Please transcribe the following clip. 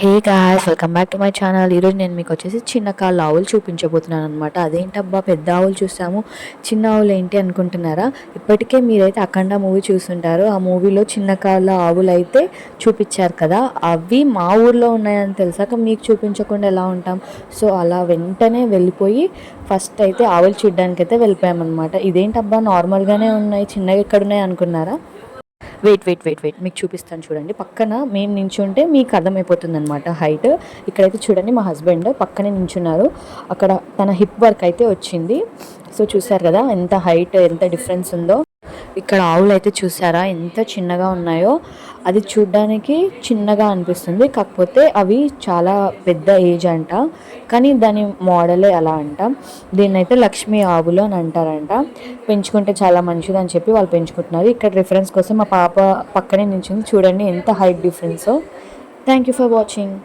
Hey guys, welcome back to my channel. ఈరోజు నేను మీకు వచ్చేసి చిన్న కాళ్ళ ఆవులు చూపించబోతున్నాను అనమాట. అదేంటబ్బా పెద్ద ఆవులు చూసాము, చిన్న ఆవులు ఏంటి అనుకుంటున్నారా? ఇప్పటికే మీరైతే అఖండ మూవీ చూస్తుంటారు. ఆ మూవీలో చిన్న కాళ్ళ ఆవులు అయితే చూపించారు కదా, అవి మా ఊర్లో ఉన్నాయని తెలిసాక మీకు చూపించకుండా ఎలా ఉంటాం? సో అలా వెంటనే వెళ్ళిపోయి ఫస్ట్ అయితే ఆవులు చూడ్డానికి అయితే వెళ్ళిపోయామన్నమాట. ఇదేంటబ్బా నార్మల్గానే ఉన్నాయి, చిన్నగా ఎక్కడున్నాయి అనుకున్నారా? వెయిట్ మీకు చూపిస్తాను చూడండి. పక్కన మేము నించుంటే మీకు అర్థమైపోతుంది అనమాట హైట్. ఇక్కడైతే చూడండి, మా హస్బెండ్ పక్కనే నించున్నారు. అక్కడ తన హిప్ వర్క్ అయితే వచ్చింది. సో చూసారు కదా ఎంత హైట్, ఎంత డిఫరెన్స్ ఉందో. ఇక్కడ ఆవులు అయితే చూసారా ఎంత చిన్నగా ఉన్నాయో. అది చూడ్డానికి చిన్నగా అనిపిస్తుంది, కాకపోతే అవి చాలా పెద్ద ఏజ్ అంట. కానీ దాని మోడలే అలా అంట. దీన్ని అయితే లక్ష్మీ ఆవులు అని అంటారంట. పెంచుకుంటే చాలా మంచిది అని చెప్పి వాళ్ళు పెంచుకుంటున్నారు. ఇక్కడ రిఫరెన్స్ కోసం మా పాప పక్కనే నించుంది, చూడండి ఎంత హైట్ డిఫరెన్సో. Thank you for watching.